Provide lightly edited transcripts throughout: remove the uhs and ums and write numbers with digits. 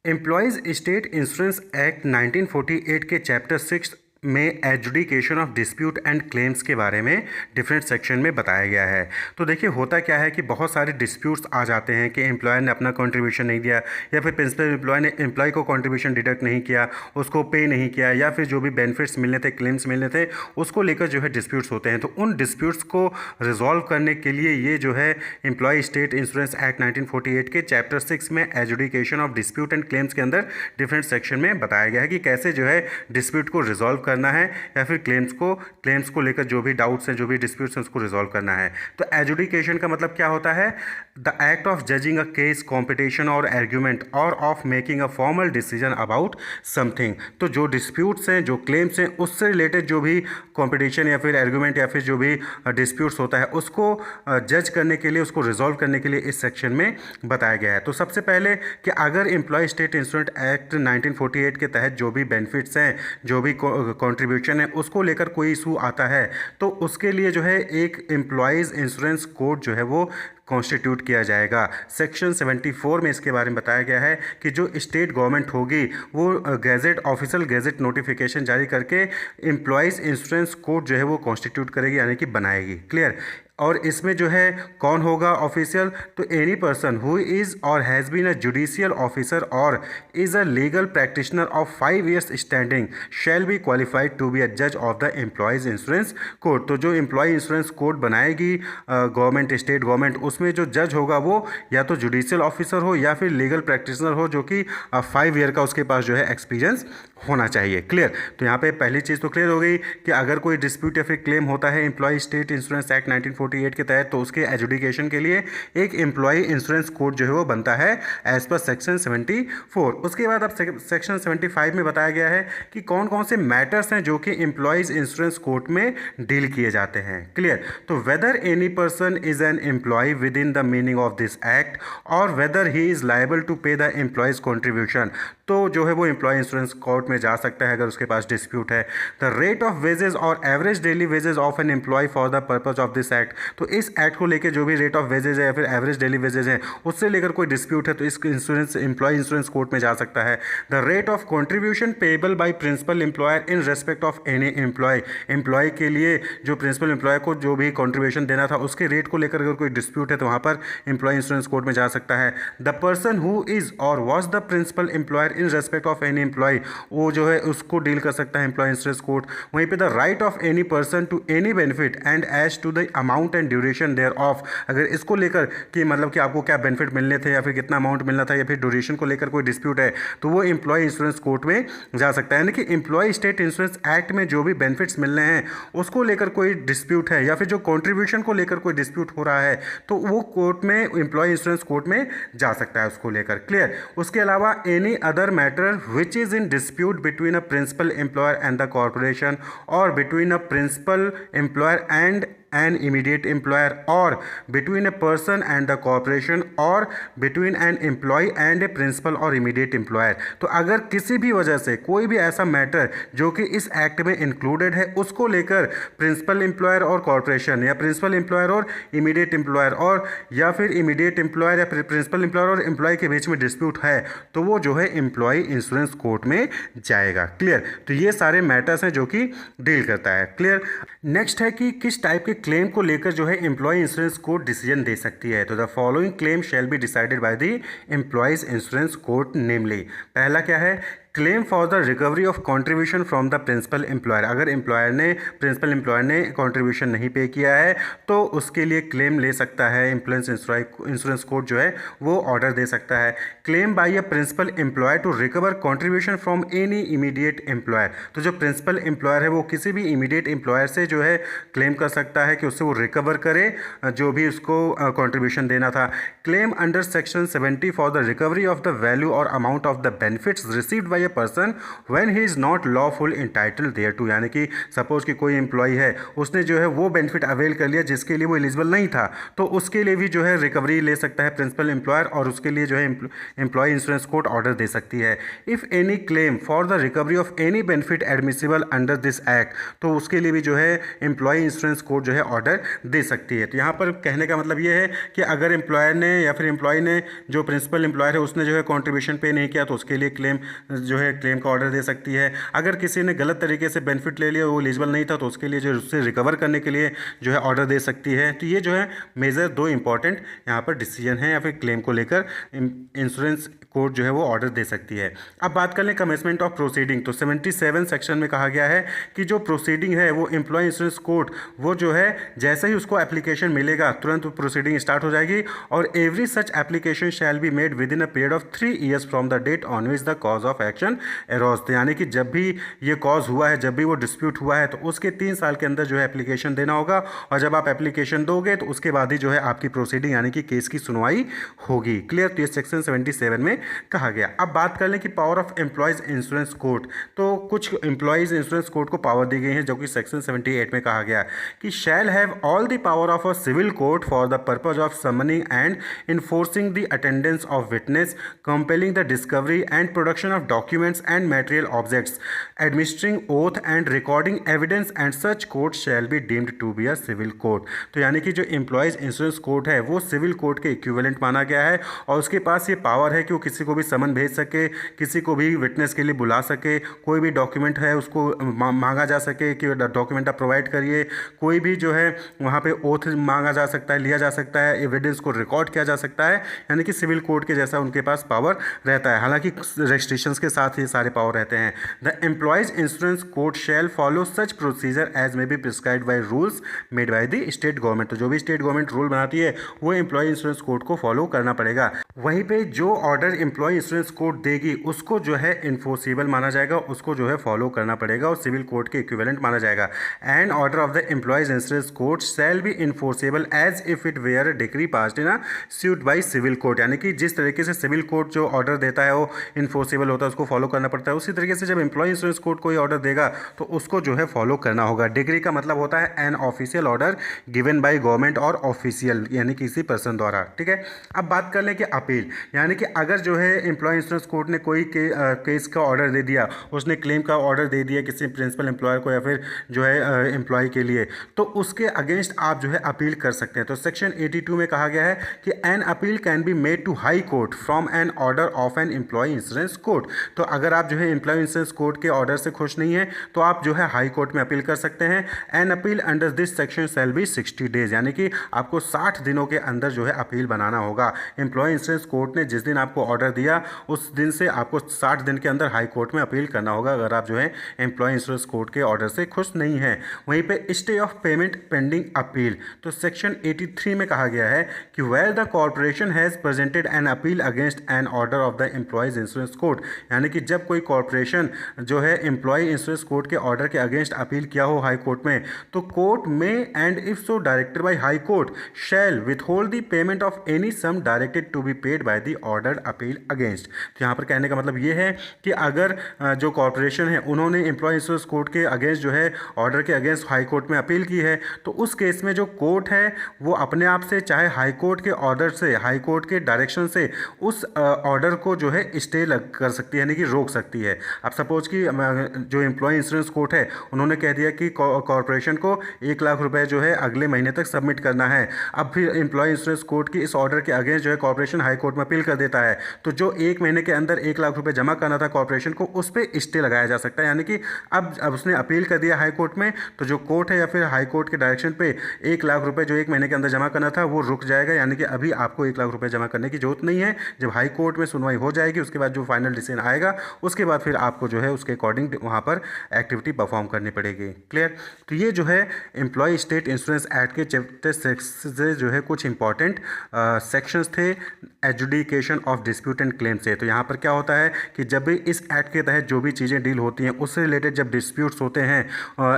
Employees state insurance act 1948 के chapter 6 में adjudication of dispute and claims के बारे में डिफरेंट सेक्शन में बताया गया है। तो देखिए होता क्या है कि बहुत सारे डिस्प्यूट्स आ जाते हैं कि एम्प्लॉयर ने अपना कंट्रीब्यूशन नहीं दिया या फिर प्रिंसिपल एम्प्लॉय ने एम्प्लॉय को कंट्रीब्यूशन डिडक्ट नहीं किया, उसको पे नहीं किया, या फिर जो भी बेनिफिट्स मिलने थे, क्लेम्स मिलने थे, उसको लेकर जो है डिस्प्यूट्स होते हैं। तो उन डिस्प्यूट्स को रिजॉल्व करने के लिए ये जो है एम्प्लॉय स्टेट इंश्योरेंस एक्ट 1948 के चैप्टर 6 में adjudication of dispute and claims के अंदर डिफरेंट सेक्शन में बताया गया है कि कैसे जो है डिस्प्यूट को रिजॉल्व करना है या फिर क्लेम्स को लेकर जो भी डाउट्स हैं, जो भी डिस्प्यूट्स हैं, उसको रिजॉल्व करना है। तो एजुडिकेशन का मतलब क्या होता है? The act of judging a case, competition और आर्ग्यूमेंट और of making a formal decision about something. तो जो डिस्प्यूट्स हैं, जो क्लेम्स हैं, उससे रिलेटेड जो भी कॉम्पिटिशन या फिर आर्ग्यूमेंट या फिर जो भी डिस्प्यूट्स होता है, उसको जज करने के लिए, उसको रिजॉल्व करने के लिए इस सेक्शन में बताया गया है। तो सबसे पहले कि अगर एम्प्लॉय स्टेट इंश्योरेंस एक्ट 1948 के तहत जो भी बेनिफिट्स हैं, जो भी कॉन्ट्रीब्यूशन है, उसको लेकर कोई इशू आता है, तो उसके लिए जो है एक एम्प्लॉयज़ इंश्योरेंस कोड जो है वो कॉन्स्टिट्यूट किया जाएगा। सेक्शन 74 में इसके बारे में बताया गया है कि जो स्टेट गवर्नमेंट होगी वो गैजेट, ऑफिशियल गैजेट नोटिफिकेशन जारी करके एम्प्लॉयज़ इंश्योरेंस कोड जो है वो कॉन्स्टिट्यूट करेगी, यानी कि बनाएगी। क्लियर? और इसमें जो है कौन होगा ऑफिशियल? तो एनी पर्सन हु इज़ और has been a judicial officer और is a legal practitioner of 5 years standing shall be qualified to be a जज of the employees insurance code. तो जो एम्प्लॉय इंश्योरेंस कोड बनाएगी government, state government, उसमें जो जज होगा वो या तो जुडिशियल ऑफिसर हो या फिर लीगल प्रैक्टिशनर हो, जो कि 5 year का उसके पास जो है एक्सपीरियंस होना चाहिए। क्लियर? तो यहाँ पे पहली चीज़ तो क्लियर हो गई कि अगर कोई डिस्प्यूट या फिर क्लेम होता है एम्प्लॉय स्टेट इंश्योरेंस एक्ट 1948 के तहत, तो उसके एजुडिकेशन के लिए एक एम्प्लॉय इंश्योरेंस कोड जो है वो बनता है एज पर सेक्शन 74। उसके बाद अब सेक्शन 75 में बताया गया है कि कौन कौन से मैटर्स हैं जो कि एम्प्लॉयज़ इंश्योरेंस कोड में डील किए जाते हैं। क्लियर? तो whether any person is an employ within the meaning of this act और whether he is liable to pay the employees contribution, तो जो है वो एम्प्लॉय इंश्योरेंस कोर्ट में जा सकता है अगर उसके पास डिस्प्यूट है। द रेट ऑफ वेजेस और average daily wages of an employee for the purpose of this act, तो इस एक्ट को लेकर जो भी रेट ऑफ वेजेस है या फिर एवरेज डेली वेजेस है, उससे लेकर कोई डिस्प्यूट है तो इस इंश्योरेंस एम्प्लॉय इंश्योरेंस कोर्ट में जा सकता है। The rate of contribution payable by principal employer in respect of any employee, employee के लिए जो प्रिंसिपल एम्प्लॉय को जो भी कॉन्ट्रीब्यूशन देना था उसके रेट को लेकर अगर कोई डिस्प्यूट है तो वहाँ पर एम्प्लॉय इंश्योरेंस कोर्ट में जा सकता है। The person who is or was the principal employer in respect of any employee, वो जो है उसको डील कर सकता है एम्प्लॉय इंश्योरेंस कोड। वहीं पे the right of any person to any benefit and as to the amount and duration thereof, अगर इसको लेकर कि मतलब कि आपको क्या बेनिफिट मिलने थे या फिर कितना अमाउंट मिलना था या फिर ड्यूरेशन को लेकर कोई डिस्प्यूट है, तो वो एम्प्लॉय इंश्योरेंस कोर्ट में जा सकता है। यानी कि एम्प्लॉय स्टेट इंश्योरेंस एक्ट में जो भी बेनिफिट्स मिलने हैं उसको लेकर कोई डिस्प्यूट है या फिर जो कॉन्ट्रीब्यूशन को लेकर कोई डिस्प्यूट हो रहा है, तो वो कोर्ट में, एम्प्लॉय इंश्योरेंस कोर्ट में जा सकता है उसको लेकर। क्लियर? उसके अलावा any other matter which is in dispute between a principal employer and the corporation or between a principal employer and an immediate employer or between a person and the corporation or between an employee and a principal or immediate employer, तो अगर किसी भी वजह से कोई भी ऐसा matter जो कि इस एक्ट में इंक्लूडेड है उसको लेकर प्रिंसिपल एम्प्लॉयर और कॉर्पोरेशन या प्रिंसिपल एम्प्लॉयर और इमीडिएट एम्प्लॉयर और या फिर इमीडिएट एम्प्लॉयर या प्रिंसिपल एम्प्लॉयर और एम्प्लॉय के बीच में डिस्प्यूट है, तो वो जो है एम्प्लॉय इंश्योरेंस कोर्ट में जाएगा। क्लियर? तो ये सारे मैटर्स हैं जो कि डील करता है। क्लियर? नेक्स्ट है कि किस टाइप के क्लेम को लेकर जो है एम्प्लॉय इंश्योरेंस कोर्ट डिसीजन दे सकती है। तो the following claim shall be decided by the employees insurance court namely. पहला क्या है? Claim for the recovery of contribution from the principal employer, अगर प्रिंसिपल एम्प्लॉयर ने कॉन्ट्रीब्यूशन नहीं पे किया है तो उसके लिए क्लेम ले सकता है एम्प्लॉय इंश्योरेंस कोर्ट जो है वो ऑर्डर दे सकता है। Claim by a principal employer to recover contribution from any immediate employer, तो जो प्रिंसिपल एम्प्लॉयर है वो किसी भी इमीडिएट एम्प्लॉयर से जो है क्लेम कर सकता है कि उससे वो रिकवर करे जो भी उसको कॉन्ट्रीब्यूशन देना था। Claim under section 70 for the recovery of the value और amount of the benefits received by a person when he is not lawful entitled thereto, यानी कि सपोज कि कोई एम्प्लॉय है, उसने जो है वो बेनिफिट अवेल कर लिया जिसके लिए वो एलिजिबल नहीं था, तो उसके लिए भी जो है रिकवरी ले सकता है प्रिंसिपल एम्प्लॉयर, और उसके लिए जो है एम्प्लॉय इंश्योरेंस कोर्ट ऑर्डर दे सकती है। If any claim for the recovery of any benefit admissible under this act, तो उसके लिए भी जो है एम्प्लॉय इंश्योरेंस कोर्ट जो है ऑर्डर दे सकती है। तो यहाँ पर कहने का मतलब ये है कि अगर एम्प्लॉयर ने या फिर एम्प्लॉय ने, जो प्रिंसिपल एम्प्लॉयर है उसने जो है कॉन्ट्रीब्यूशन पे नहीं किया, तो उसके लिए क्लेम जो है क्लेम का ऑर्डर दे सकती है। अगर किसी ने गलत तरीके से बेनिफिट ले लिया, वो एलिजिबल नहीं था, तो उसके लिए जो उससे रिकवर करने के लिए जो है ऑर्डर दे सकती है। तो ये जो है मेजर दो इंपॉर्टेंट यहाँ पर डिसीजन है या फिर क्लेम को लेकर इंश्योरेंस कोर्ट जो है वो ऑर्डर दे सकती है। अब बात कर लें कमेंसमेंट ऑफ प्रोसीडिंग, तो 77 सेक्शन में कहा गया है कि जो प्रोसीडिंग है वो एम्प्लॉय इंश्योरेंस कोर्ट वो जो है जैसे ही उसको एप्लीकेशन मिलेगा तुरंत प्रोसीडिंग स्टार्ट हो जाएगी, और every such application shall be made within a period of 3 years from the date on which the cause of action arose, यानी कि जब भी ये कॉज हुआ है, जब भी वो डिस्प्यूट हुआ है, तो उसके 3 साल के अंदर जो है एप्लीकेशन देना होगा, और जब आप एप्लीकेशन दोगे तो उसके बाद ही जो है आपकी प्रोसीडिंग यानी कि केस की सुनवाई होगी। क्लियर? तो ये सेक्शन 77 में कहा गया। अब बात कर लें कि power of employees insurance court, तो कुछ एम्प्लॉयज़ इंश्योरेंस कोर्ट को पावर दी गई है जो कि सेक्शन 78 में कहा गया कि shall have all the power of a civil court for the purpose of summoning and enforcing the attendance of witness, compelling the discovery and production of documents and material objects, administering oath and recording evidence, and such court shall be deemed to be a civil court. तो यानी कि जो employees insurance court है वो civil court के equivalent माना गया है, और उसके पास ये पावर है कि वो किसी को भी समन भेज सके, किसी को भी विटनेस के लिए बुला सके, कोई भी डॉक्यूमेंट है उसको मांगा जा सके कि डॉक्यूमेंट आप प्रोवाइड करिए, कोई भी जो है वहाँ पे ओथ मांगा जा सकता है, लिया जा सकता है, एविडेंस को रिकॉर्ड किया जा सकता है, यानी कि सिविल कोर्ट के जैसा उनके पास पावर रहता है, हालांकि रेस्ट्रिक्शंस के साथ ये सारे पावर रहते हैं। The employees insurance court shall follow such procedure as may be prescribed by rules made by the state government, तो जो भी स्टेट गवर्नमेंट रूल बनाती है वो एम्प्लॉय इंश्योरेंस कोर्ट को फॉलो करना पड़ेगा। वहीं पे जो ऑर्डर एम्प्लॉय इंश्योरेंस कोर्ट देगी उसको जो है इन्फोर्सिबल माना जाएगा, उसको जो है फॉलो करना पड़ेगा और सिविल कोर्ट के इक्विवेलेंट माना जाएगा। And order of the employees insurance court shall be enforceable as if it were a decree passed in a suit by civil court, यानी कि जिस तरीके से सिविल कोर्ट जो ऑर्डर देता है वो इन्फोर्सेबल होता है, उसको फॉलो करना पड़ता है, उसी तरीके से जब एम्प्लॉय इंश्योरेंस कोर्ट कोई ऑर्डर देगा तो उसको जो है फॉलो करना होगा। डिग्री का मतलब होता है an official order given by government और ऑफिशियल यानी किसी पर्सन द्वारा। ठीक है, अब बात कर लें कि अपील, यानी कि अगर जो है एम्प्लॉय इंश्योरेंस कोर्ट ने कोई केस का ऑर्डर दे दिया, उसने क्लेम का ऑर्डर दे दिया किसी प्रिंसिपल एम्प्लॉयर को या फिर जो है एम्प्लॉय के लिए, तो उसके अगेंस्ट आप जो है अपील कर सकते हैं। तो सेक्शन 82 में कहा गया है कि an appeal can be made to high court from an order of an employee insurance court. तो अगर आप जो है एम्प्लॉय इंश्योरेंस कोर्ट के ऑर्डर से खुश नहीं है तो आप जो है हाई कोर्ट में अपील कर सकते हैं। An appeal under this section shall be 60 days, यानी कि आपको 60 दिनों के अंदर जो है अपील बनाना होगा। एम्प्लॉय इंश्योरेंस कोर्ट ने जिस दिन आपको ऑर्डर दिया उस दिन से आपको 60 दिन के अंदर हाई कोर्ट में अपील करना होगा अगर आप जो है एम्प्लॉय इंश्योरेंस कोर्ट के ऑर्डर से खुश नहीं हैं। वहीं पे stay of payment pending appeal, तो सेक्शन 83 में कहा गया है कि where the corporation has presented an appeal against an order of the employees insurance court, यानी कि जब कोई कॉर्पोरेशन जो है एम्प्लॉय इंश्योरेंस कोर्ट के ऑर्डर के अगेंस्ट अपील किया हो हाई कोर्ट में, तो कोर्ट में and if so directed by high court shall withhold the payment of any sum directed to be paid by the ordered appeal against. तो यहाँ पर कहने का मतलब ये है कि अगर जो कॉर्पोरेशन है उन्होंने एम्प्लॉय इंश्योरेंस कोर्ट के अगेंस्ट जो है ऑर्डर के अगेंस्ट हाई कोर्ट में अपील की है, तो उस केस में जो कोर्ट है वो अपने आप से चाहे हाई कोर्ट के ऑर्डर से, हाई कोर्ट के डायरेक्शन से उस ऑर्डर को जो है स्टे कर सकती है, यानी कि रोक सकती है। अब सपोज कि जो एम्प्लॉय इंश्योरेंस कोर्ट है उन्होंने कह दिया कि कॉर्पोरेशन को 1 लाख रुपए जो है अगले महीने तक सबमिट करना है। अब फिर एम्प्लॉय इंश्योरेंस कोर्ट की इस ऑर्डर के अगेंस्ट जो है कॉर्पोरेशन हाई कोर्ट में अपील कर देता है, तो जो 1 महीने के अंदर 1 लाख रुपए जमा करना था कॉर्पोरेशन को, उस पर स्टे लगाया जा सकता है। यानी कि अब उसने अपील कर दिया हाई कोर्ट में, तो जो कोर्ट है या फिर हाई कोर्ट के डायरेक्शन पे 1 लाख रुपए जो 1 महीने के अंदर जमा करना था वो रुक जाएगा, यानी कि अभी आपको 1 लाख रुपए जमा करने की जरूरत नहीं है। जब हाई कोर्ट में सुनवाई हो जाएगी उसके बाद जो फाइनल डिसीजन आएगा उसके बाद फिर आपको जो है उसके अकॉर्डिंग वहाँ पर एक्टिविटी परफॉर्म करनी पड़ेगी। क्लियर? तो ये जो है एम्प्लॉय स्टेट इंश्योरेंस एक्ट के चैप्टर 6 से जो है कुछ इंपॉर्टेंट सेक्शंस थे adjudication of dispute and claim से। तो यहाँ पर क्या होता है कि जब भी इस एक्ट के तहत जो भी चीज़ें डील होती हैं उससे रिलेटेड जब डिस्प्यूट्स होते हैं,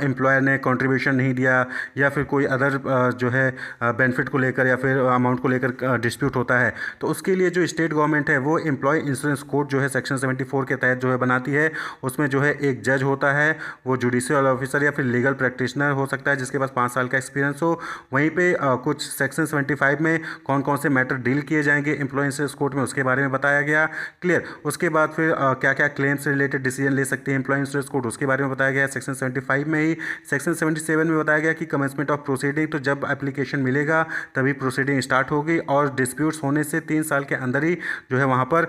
एम्प्लॉयर ने कंट्रीब्यूशन नहीं दिया या फिर कोई अदर जो है बेनिफिट को लेकर या फिर अमाउंट को लेकर डिस्प्यूट होता है, तो उसके लिए जो स्टेट गवर्नमेंट है वो एम्प्लॉय इंश्योरेंस कोड जो है सेक्शन 74 के तहत जो है बनाती है। उसमें जो है एक जज होता है, वो जुडिशियल ऑफिसर या फिर लीगल प्रैक्टिशनर हो सकता है जिसके पास 5 साल का एक्सपीरियंस हो। वहीं पे कुछ सेक्शन 75 में कौन कौन से मैटर डील किए जाएंगे एम्प्लॉय इंश्योरेंस कोड में, उसके बारे में बताया गया। क्लियर। उसके बाद फिर क्या क्या क्लेम से रिलेटेड डिसीजन ले सकते हैं एम्प्लॉय इंश्योरेंस कोड, उसके बारे में बताया गया सेक्शन 75 में ही। सेक्शन 77 में बताया गया कि कमेंसमेंट ऑफ प्रोसीडिंग, तो जब एप्लीकेशन मिलेगा तभी प्रोसीडिंग स्टार्ट होगी और डिस्प्यूट्स होने से 3 साल के अंदर ही जो है वहाँ पर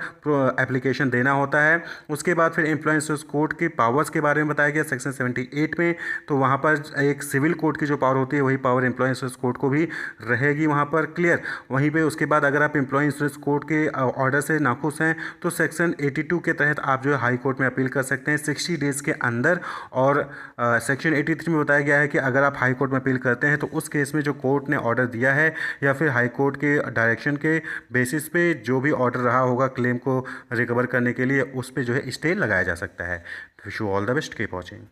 एप्लीकेशन देना होता है। उसके बाद फिर एम्प्लॉय इंश्योरेंस कोड के पावर्स के बारे में बताया गया सेक्शन 78 में। तो वहाँ पर एक सिविल कोड की जो पावर होती है वही पावर एम्प्लॉय इंश्योरेंस कोड को भी रहेगी वहाँ पर। क्लियर। वहीं पे उसके बाद अगर आप एम्प्लॉय इंश्योरेंस कोड के ऑर्डर से नाखुश हैं तो सेक्शन 82 के तहत आप जो है हाई कोर्ट में अपील कर सकते हैं 60 डेज़ के अंदर। और सेक्शन 83 में बताया गया है कि अगर आप हाई कोर्ट में अपील करते हैं तो उस केस में जो कोर्ट ने ऑर्डर दिया है या फिर हाई कोर्ट के डायरेक्शन के बेसिस पे जो भी ऑर्डर रहा होगा क्लेम को रिकवर करने के लिए, उस पर जो है स्टे लगाया जा सकता है। Wish you all the best, keep watching.